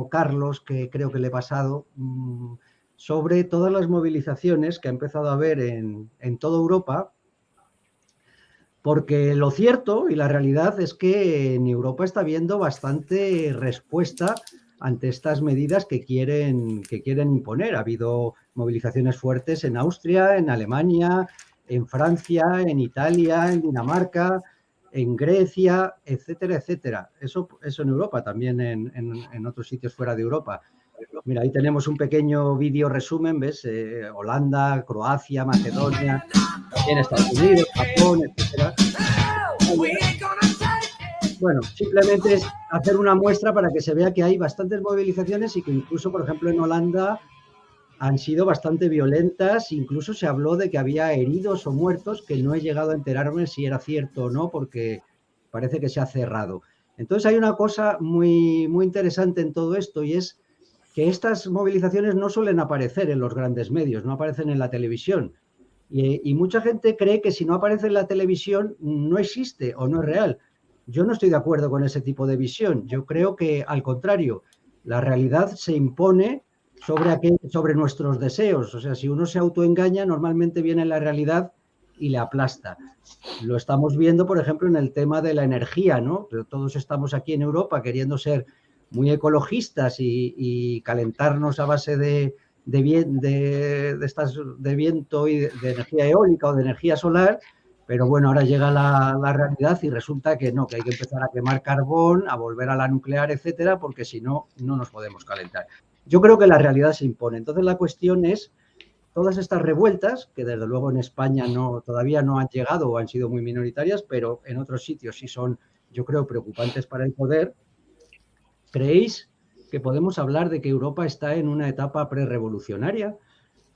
amigo Carlos, que creo que le he pasado, sobre todas las movilizaciones que ha empezado a haber en toda Europa, porque lo cierto y la realidad es que en Europa está habiendo bastante respuesta ante estas medidas que quieren imponer. Ha habido movilizaciones fuertes en Austria, en Alemania, en Francia, en Italia, en Dinamarca, en Grecia, etcétera, etcétera. Eso en Europa, también en otros sitios fuera de Europa. Mira, ahí tenemos un pequeño vídeo resumen, ¿ves? Holanda, Croacia, Macedonia, también Estados Unidos, Japón, etcétera. Bueno, simplemente es hacer una muestra para que se vea que hay bastantes movilizaciones y que incluso, por ejemplo, en Holanda han sido bastante violentas. Incluso se habló de que había heridos o muertos, que no he llegado a enterarme si era cierto o no, porque parece que se ha cerrado. Entonces hay una cosa muy, muy interesante en todo esto, y es que estas movilizaciones no suelen aparecer en los grandes medios, no aparecen en la televisión. Y mucha gente cree que si no aparece en la televisión no existe o no es real. Yo no estoy de acuerdo con ese tipo de visión. Yo creo que, al contrario, la realidad se impone sobre nuestros deseos. O sea, si uno se autoengaña, normalmente viene la realidad y le aplasta. Lo estamos viendo, por ejemplo, en el tema de la energía, ¿no? Todos estamos aquí en Europa queriendo ser muy ecologistas y calentarnos a base de viento y de energía eólica o de energía solar, pero bueno, ahora llega la realidad y resulta que no, que hay que empezar a quemar carbón, a volver a la nuclear, etcétera, porque si no, no nos podemos calentar. Yo creo que la realidad se impone. Entonces la cuestión es, todas estas revueltas, que desde luego en España todavía no han llegado o han sido muy minoritarias, pero en otros sitios sí son, yo creo, preocupantes para el poder. ¿Creéis que podemos hablar de que Europa está en una etapa prerevolucionaria?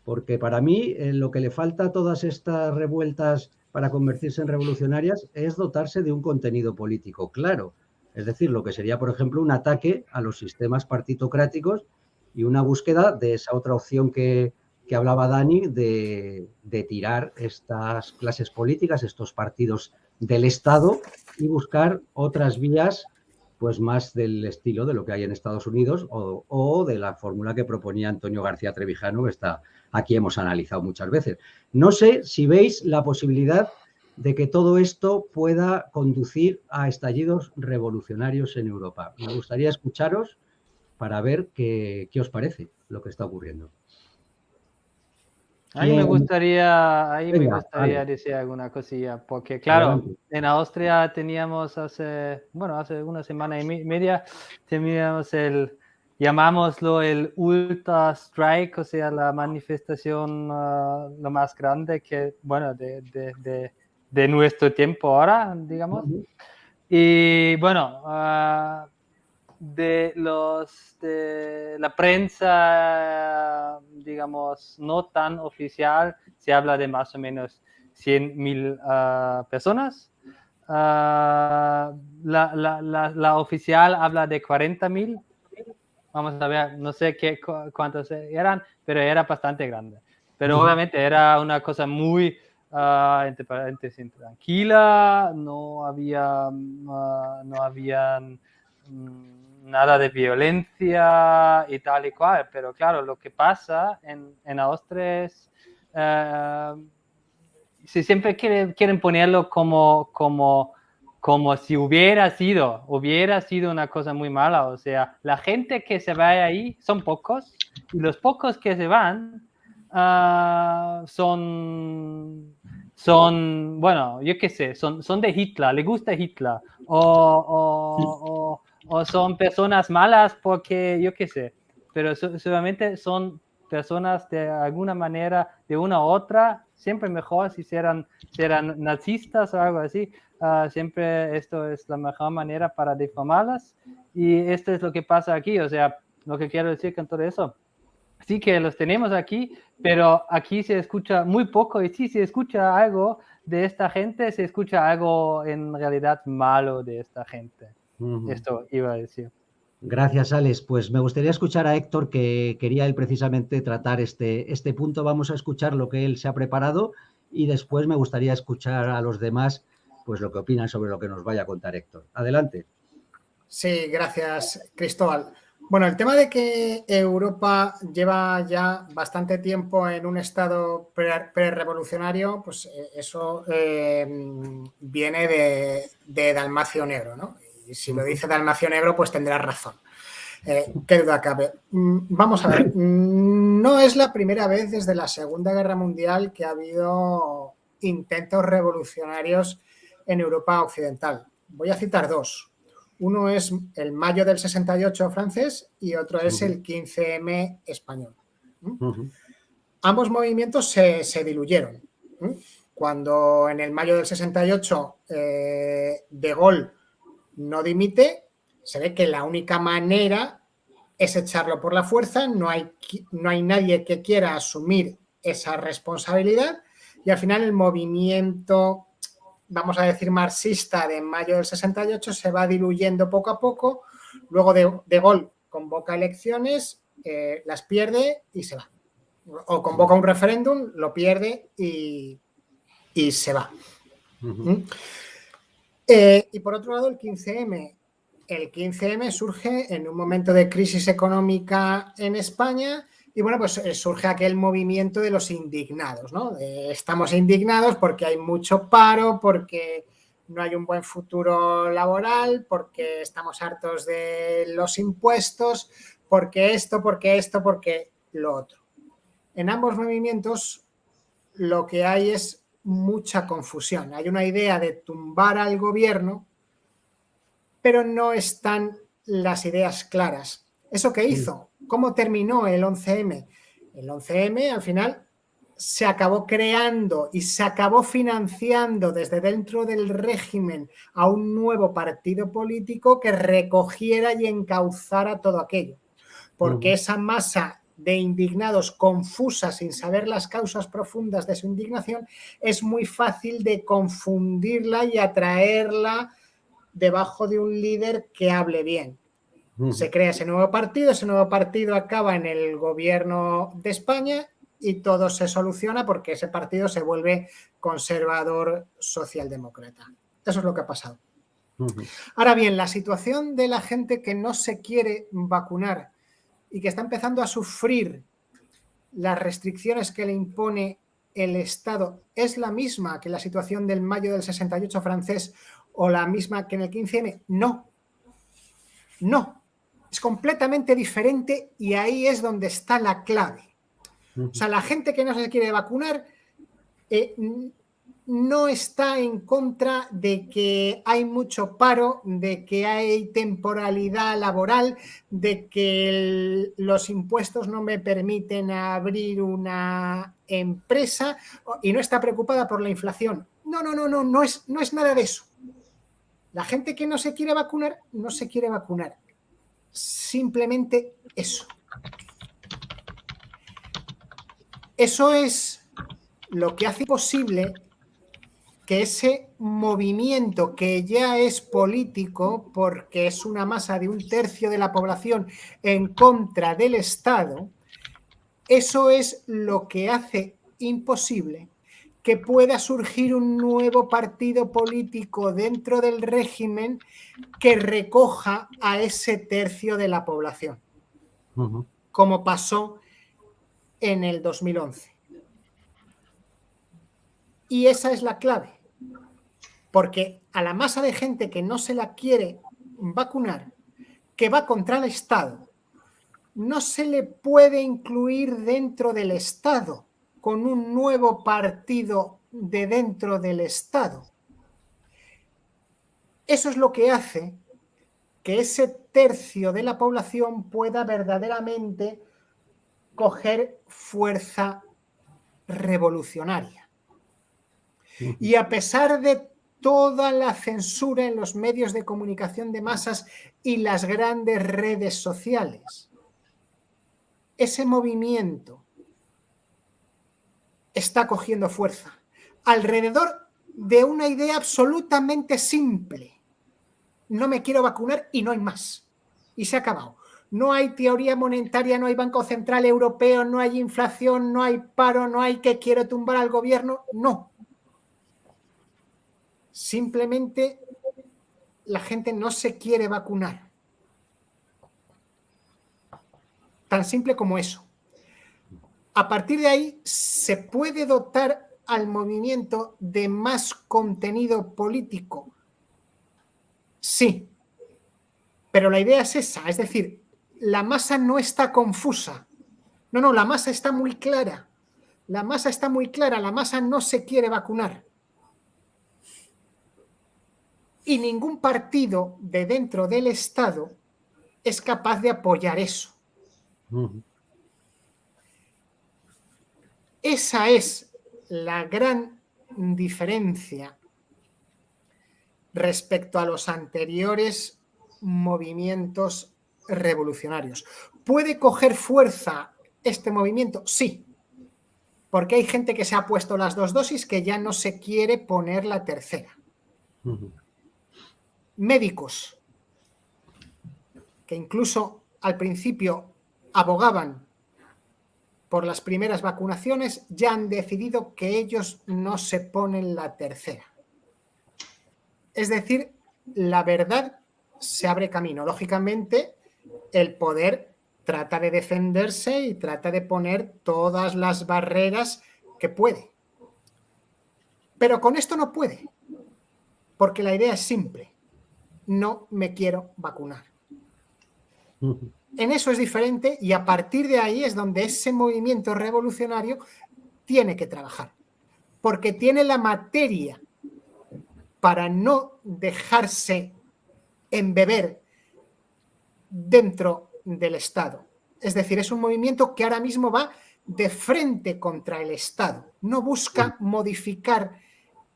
Porque para mí lo que le falta a todas estas revueltas para convertirse en revolucionarias es dotarse de un contenido político claro. Es decir, lo que sería, por ejemplo, un ataque a los sistemas partitocráticos y una búsqueda de esa otra opción que hablaba Dani, de tirar estas clases políticas, estos partidos del Estado, y buscar otras vías, pues más del estilo de lo que hay en Estados Unidos o de la fórmula que proponía Antonio García Trevijano, que aquí hemos analizado muchas veces. No sé si veis la posibilidad de que todo esto pueda conducir a estallidos revolucionarios en Europa. Me gustaría escucharos para ver qué os parece lo que está ocurriendo. A mí me gustaría vale. decir alguna cosilla, porque claro, adelante. En Austria teníamos hace una semana y media, teníamos llamámoslo el Ultra Strike, o sea, la manifestación lo más grande que, bueno, de nuestro tiempo ahora, digamos. Uh-huh. Y bueno, de la prensa, digamos, no tan oficial, se habla de más o menos 100,000 personas. La oficial habla de 40,000. Vamos a ver, no sé cuántos eran, pero era bastante grande. Pero obviamente era una cosa muy, entre paréntesis, tranquila, no habían nada de violencia y tal y cual, pero claro, lo que pasa en Austria es, si siempre quieren ponerlo como si hubiera sido una cosa muy mala, o sea, la gente que se va ahí son pocos, y los pocos que se van son, bueno, yo qué sé, son de Hitler, le gusta Hitler, o son personas malas porque, yo qué sé, pero seguramente son personas de alguna manera, de una u otra, siempre mejor si serán nazistas o algo así, siempre esto es la mejor manera para difamarlas, y esto es lo que pasa aquí, o sea, lo que quiero decir con todo eso. Sí que los tenemos aquí, pero aquí se escucha muy poco, y si se escucha algo de esta gente, se escucha algo en realidad malo de esta gente. Uh-huh. Esto iba a decir. Gracias, Alex. Pues me gustaría escuchar a Héctor, que quería él precisamente tratar este punto. Vamos a escuchar lo que él se ha preparado y después me gustaría escuchar a los demás, pues lo que opinan sobre lo que nos vaya a contar Héctor. Adelante. Sí, gracias, Cristóbal. Bueno, el tema de que Europa lleva ya bastante tiempo en un estado pre-revolucionario, pues eso viene de Dalmacio Negro, ¿no? Y si lo dice Dalmacio Negro, pues tendrá razón. ¿Qué duda cabe? Vamos a ver, no es la primera vez desde la Segunda Guerra Mundial que ha habido intentos revolucionarios en Europa Occidental. Voy a citar dos. Uno es el mayo del 68 francés y otro es el 15M español. Ambos movimientos se diluyeron. Cuando en el mayo del 68 De Gaulle no dimite, se ve que la única manera es echarlo por la fuerza, no hay nadie que quiera asumir esa responsabilidad y al final el movimiento, vamos a decir, marxista de mayo del 68 se va diluyendo poco a poco, luego De Gaulle convoca elecciones, las pierde y se va. O convoca un referéndum, lo pierde y se va. Y por otro lado, el 15M. El 15M surge en un momento de crisis económica en España y bueno, pues surge aquel movimiento de los indignados, ¿no? Estamos indignados porque hay mucho paro, porque no hay un buen futuro laboral, porque estamos hartos de los impuestos, porque esto, porque lo otro. En ambos movimientos lo que hay es mucha confusión. Hay una idea de tumbar al gobierno, pero no están las ideas claras. ¿Eso qué hizo? ¿Cómo terminó el 11M? El 11M al final se acabó creando y se acabó financiando desde dentro del régimen a un nuevo partido político que recogiera y encauzara todo aquello. Porque esa masa de indignados confusa sin saber las causas profundas de su indignación es muy fácil de confundirla y atraerla debajo de un líder que hable bien. Se crea ese nuevo partido acaba en el gobierno de España y todo se soluciona porque ese partido se vuelve conservador socialdemócrata. Eso es lo que ha pasado. Ahora bien, la situación de la gente que no se quiere vacunar y que está empezando a sufrir las restricciones que le impone el Estado es la misma que la situación del mayo del 68 francés o la misma que en el 15M. No. Es completamente diferente y ahí es donde está la clave. O sea, la gente que no se quiere vacunar no está en contra de que hay mucho paro, de que hay temporalidad laboral, de que los impuestos no me permiten abrir una empresa y no está preocupada por la inflación. No es nada de eso. La gente que no se quiere vacunar, no se quiere vacunar. Simplemente eso. Eso es lo que hace posible que ese movimiento que ya es político, porque es una masa de 1/3 de la población en contra del Estado, eso es lo que hace imposible que pueda surgir un nuevo partido político dentro del régimen que recoja a ese tercio de la población, como pasó en el 2011. Y esa es la clave, porque a la masa de gente que no se la quiere vacunar, que va contra el Estado, no se le puede incluir dentro del Estado con un nuevo partido de dentro del Estado. Eso es lo que hace que ese tercio de la población pueda verdaderamente coger fuerza revolucionaria. Y a pesar de toda la censura en los medios de comunicación de masas y las grandes redes sociales, ese movimiento está cogiendo fuerza alrededor de una idea absolutamente simple. No me quiero vacunar y no hay más. Y se ha acabado. No hay teoría monetaria, no hay Banco Central Europeo, no hay inflación, no hay paro, no hay que quiero tumbar al gobierno. No. Simplemente la gente no se quiere vacunar. Tan simple como eso. A partir de ahí, ¿se puede dotar al movimiento de más contenido político? Sí, pero la idea es esa, es decir, la masa no está confusa. No, la masa está muy clara. La masa está muy clara, la masa no se quiere vacunar. Y ningún partido de dentro del Estado es capaz de apoyar eso. Esa es la gran diferencia respecto a los anteriores movimientos revolucionarios. ¿Puede coger fuerza este movimiento? Sí, porque hay gente que se ha puesto las 2 dosis que ya no se quiere poner la tercera. Médicos que incluso al principio abogaban por las primeras vacunaciones ya han decidido que ellos no se ponen la tercera. Es decir, la verdad se abre camino. Lógicamente, el poder trata de defenderse y trata de poner todas las barreras que puede. Pero con esto no puede, porque la idea es simple. No me quiero vacunar. En eso es diferente y a partir de ahí es donde ese movimiento revolucionario tiene que trabajar, porque tiene la materia para no dejarse embeber dentro del Estado. Es decir, es un movimiento que ahora mismo va de frente contra el Estado, no busca modificar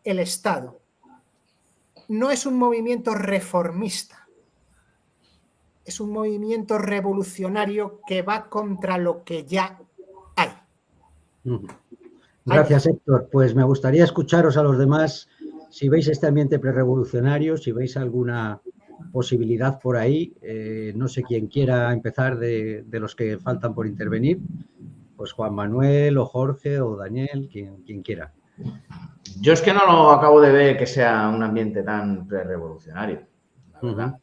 el Estado. No es un movimiento reformista, es un movimiento revolucionario que va contra lo que ya hay. Gracias, Héctor. Pues me gustaría escucharos a los demás si veis este ambiente prerevolucionario, si veis alguna posibilidad por ahí. No sé quién quiera empezar de los que faltan por intervenir. Pues Juan Manuel o Jorge o Daniel, quien quiera. Yo es que no lo acabo de ver que sea un ambiente tan prerevolucionario, la verdad.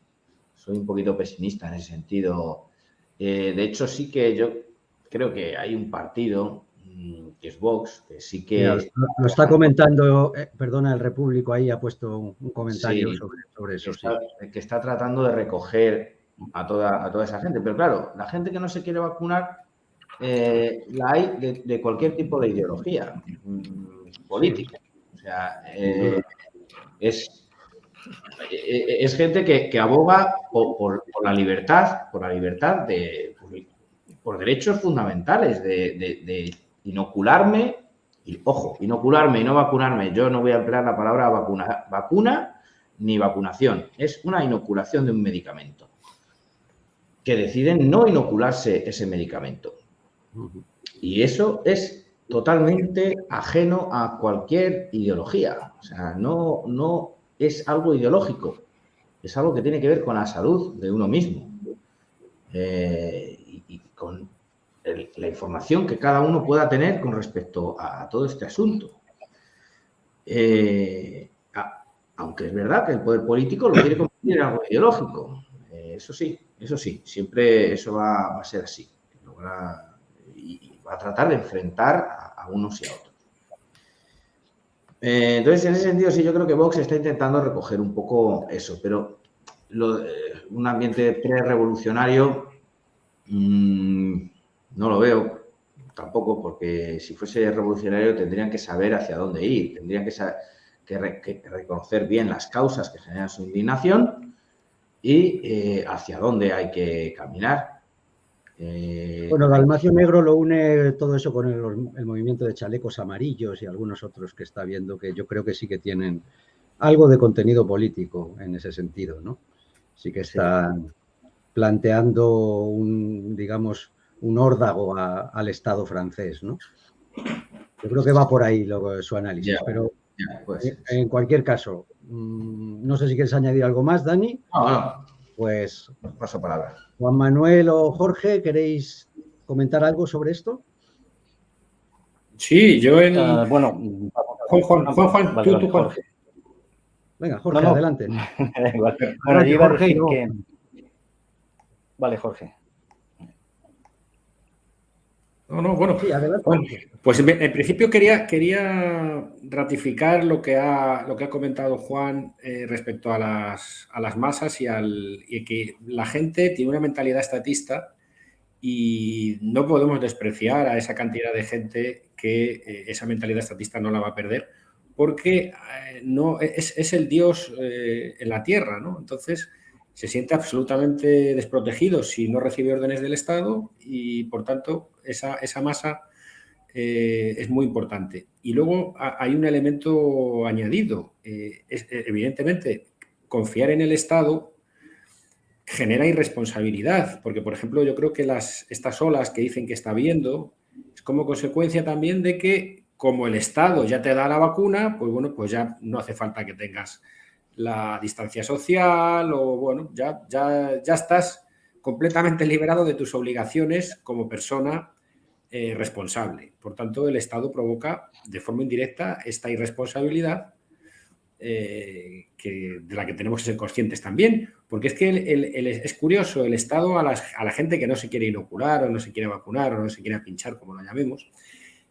Soy un poquito pesimista en ese sentido. De hecho, sí que yo creo que hay un partido que es Vox, que sí que... Mira, lo está comentando, perdona, el Repúblico ahí ha puesto un comentario sí, sobre eso. Que está tratando de recoger a toda esa gente. Pero claro, la gente que no se quiere vacunar la hay de cualquier tipo de ideología política. O sea, es gente que aboga por la libertad, por derechos fundamentales de inocularme, y ojo, inocularme y no vacunarme. Yo no voy a emplear la palabra vacuna ni vacunación. Es una inoculación de un medicamento. Que deciden no inocularse ese medicamento. Y eso es totalmente ajeno a cualquier ideología. O sea, no es algo ideológico. Es algo que tiene que ver con la salud de uno mismo. Y con la información que cada uno pueda tener con respecto a todo este asunto. Aunque es verdad que el poder político lo quiere convertir en algo ideológico. Eso sí, siempre eso va a ser así. Y va a tratar de enfrentar a unos y a otros. Entonces, en ese sentido, sí, yo creo que Vox está intentando recoger un poco eso, pero un ambiente pre-revolucionario no lo veo tampoco, porque si fuese revolucionario tendrían que saber hacia dónde ir, tendrían que reconocer bien las causas que generan su indignación y hacia dónde hay que caminar. Bueno, Dalmacio Negro lo une todo eso con el movimiento de chalecos amarillos y algunos otros que está viendo, que yo creo que sí que tienen algo de contenido político en ese sentido, ¿no? Sí que están planteando digamos, un órdago al Estado francés, ¿no? Yo creo que va por ahí su análisis, pero pues, en cualquier caso, no sé si quieres añadir algo más, Dani. No. Pues paso palabra. Juan Manuel o Jorge, ¿queréis comentar algo sobre esto? Sí, yo bueno, Juan, tú, Jorge. Venga, Jorge, adelante. Bueno, yo iba a decir que... Vale, Jorge. bueno. Sí, adelante. Bueno, pues en principio quería ratificar lo que ha comentado Juan respecto a las masas y que la gente tiene una mentalidad estatista y no podemos despreciar a esa cantidad de gente que esa mentalidad estatista no la va a perder porque no es el Dios en la tierra, ¿no? Entonces se siente absolutamente desprotegido si no recibe órdenes del Estado y, por tanto, esa masa es muy importante. Y luego hay un elemento añadido. Evidentemente, confiar en el Estado genera irresponsabilidad, porque, por ejemplo, yo creo que estas olas que dicen que está habiendo es como consecuencia también de que, como el Estado ya te da la vacuna, pues bueno, pues ya no hace falta que tengas la distancia social o, bueno, ya estás completamente liberado de tus obligaciones como persona responsable. Por tanto, el Estado provoca de forma indirecta esta irresponsabilidad de la que tenemos que ser conscientes también, porque es que es curioso, el Estado a la gente que no se quiere inocular o no se quiere vacunar o no se quiere pinchar, como lo llamemos,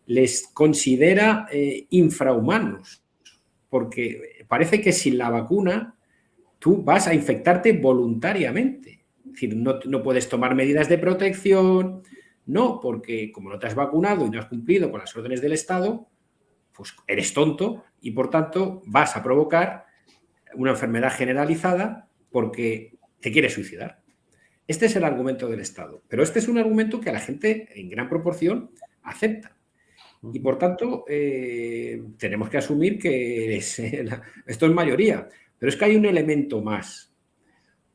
les considera infrahumanos, porque parece que sin la vacuna tú vas a infectarte voluntariamente. Es decir, no puedes tomar medidas de protección, no, porque como no te has vacunado y no has cumplido con las órdenes del Estado, pues eres tonto y, por tanto, vas a provocar una enfermedad generalizada porque te quieres suicidar. Este es el argumento del Estado, pero este es un argumento que a la gente en gran proporción acepta. Y, por tanto, tenemos que asumir que esto es mayoría. Pero es que hay un elemento más.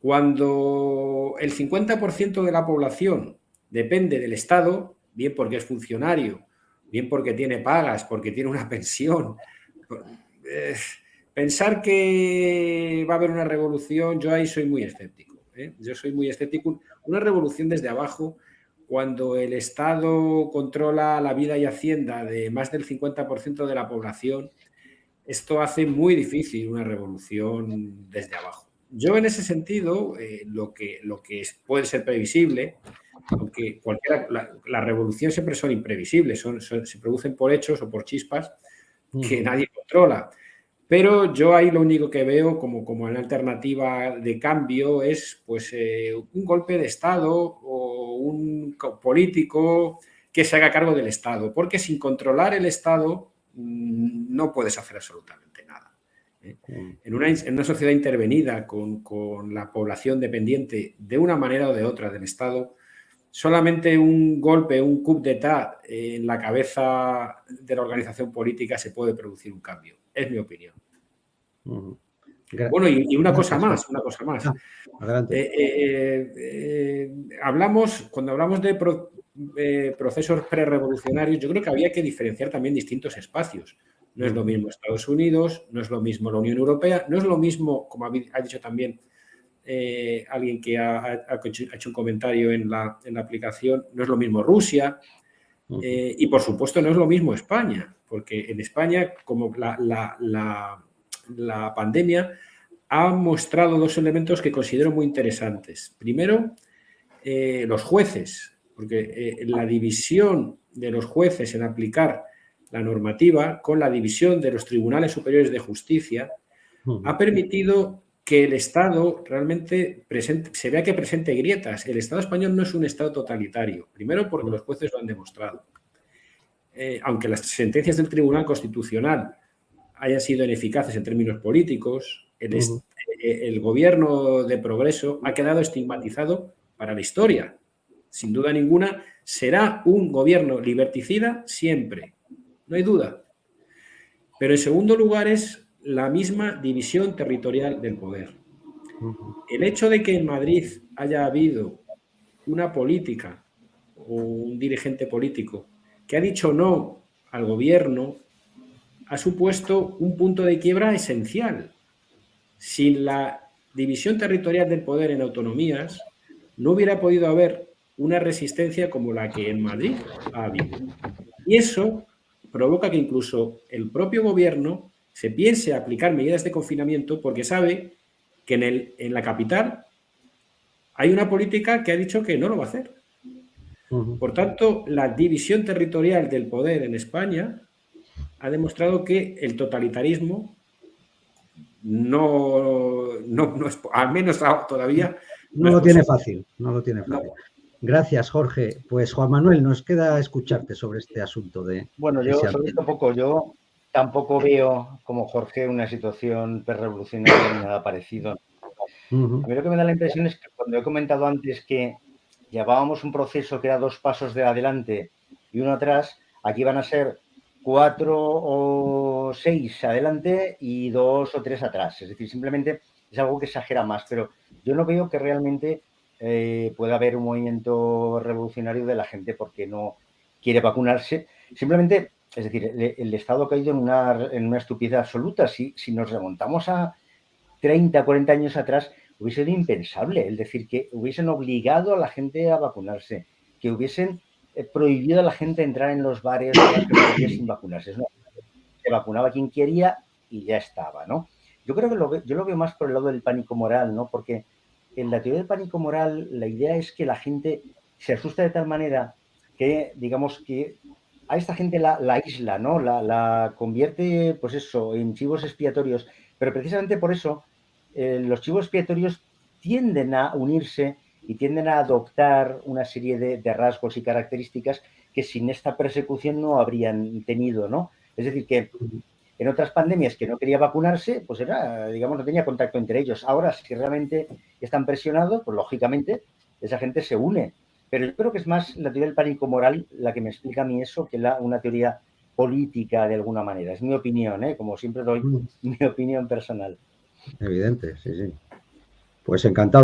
Cuando el 50% de la población depende del Estado, bien porque es funcionario, bien porque tiene pagas, porque tiene una pensión, pensar que va a haber una revolución, yo ahí soy muy escéptico. Yo soy muy escéptico. Una revolución desde abajo, cuando el Estado controla la vida y hacienda de más del 50% de la población, esto hace muy difícil una revolución desde abajo. Yo, en ese sentido, lo que puede ser previsible, aunque las revoluciones siempre son imprevisibles, se producen por hechos o por chispas que nadie controla. Pero yo ahí lo único que veo como una alternativa de cambio es pues, un golpe de Estado o un político que se haga cargo del Estado, porque sin controlar el Estado no puedes hacer absolutamente nada. En una sociedad intervenida con la población dependiente de una manera o de otra del Estado, solamente un golpe, un coup d'etat en la cabeza de la organización política se puede producir un cambio. Es mi opinión. Bueno, y una cosa más. Cuando hablamos de procesos prerevolucionarios, yo creo que había que diferenciar también distintos espacios. No es lo mismo Estados Unidos, no es lo mismo la Unión Europea, no es lo mismo, como ha dicho también alguien que ha hecho un comentario en la aplicación, no es lo mismo Rusia y, por supuesto, no es lo mismo España, porque en España, como la pandemia ha mostrado dos elementos que considero muy interesantes. Primero, los jueces, porque la división de los jueces en aplicar la normativa con la división de los tribunales superiores de justicia ha permitido que el Estado realmente se vea que presente grietas. El Estado español no es un Estado totalitario, primero porque los jueces lo han demostrado. Aunque las sentencias del Tribunal Constitucional hayan sido ineficaces en términos políticos, el gobierno de progreso ha quedado estigmatizado para la historia. Sin duda ninguna, será un gobierno liberticida siempre, no hay duda. Pero, en segundo lugar, es la misma división territorial del poder. El hecho de que en Madrid haya habido una política o un dirigente político que ha dicho no al gobierno ha supuesto un punto de quiebra esencial. Sin la división territorial del poder en autonomías, no hubiera podido haber una resistencia como la que en Madrid ha habido. Y eso provoca que incluso el propio gobierno se piense aplicar medidas de confinamiento porque sabe que en la capital hay una política que ha dicho que no lo va a hacer. Por tanto, la división territorial del poder en España ha demostrado que el totalitarismo no es, al menos todavía... No lo tiene fácil, no lo tiene fácil. No. Gracias, Jorge. Pues Juan Manuel, nos queda escucharte sobre este asunto de... Bueno, yo sobre esto poco, yo tampoco veo como Jorge una situación prerevolucionaria ni nada parecido. A mí lo que me da la impresión es que cuando he comentado antes que llevábamos un proceso que era 2 pasos de adelante y 1 atrás, aquí van a ser 4 o 6 adelante y 2 o 3 atrás. Es decir, simplemente es algo que exagera más, pero yo no veo que realmente pueda haber un movimiento revolucionario de la gente porque no quiere vacunarse. Simplemente, es decir, el Estado ha caído en una estupidez absoluta. Si nos remontamos a 30, 40 años atrás, hubiese sido impensable. Es decir, que hubiesen obligado a la gente a vacunarse, que hubiesen prohibido a la gente entrar en los bares o las cafeterías sin vacunarse. Se vacunaba quien quería y ya estaba, ¿no? Yo creo que yo lo veo más por el lado del pánico moral, ¿no? Porque en la teoría del pánico moral, la idea es que la gente se asusta de tal manera que, digamos, que a esta gente la aísla, ¿no? La convierte, pues eso, en chivos expiatorios. Pero precisamente por eso los chivos expiatorios tienden a unirse y tienden a adoptar una serie de rasgos y características que sin esta persecución no habrían tenido, ¿no? Es decir, que en otras pandemias que no quería vacunarse, pues era, digamos, no tenía contacto entre ellos. Ahora, si realmente están presionados, pues lógicamente esa gente se une. Pero yo creo que es más la teoría del pánico moral la que me explica a mí eso que una teoría política de alguna manera. Es mi opinión, ¿eh? Como siempre doy mi opinión personal. Evidente, sí, sí. Pues encantado.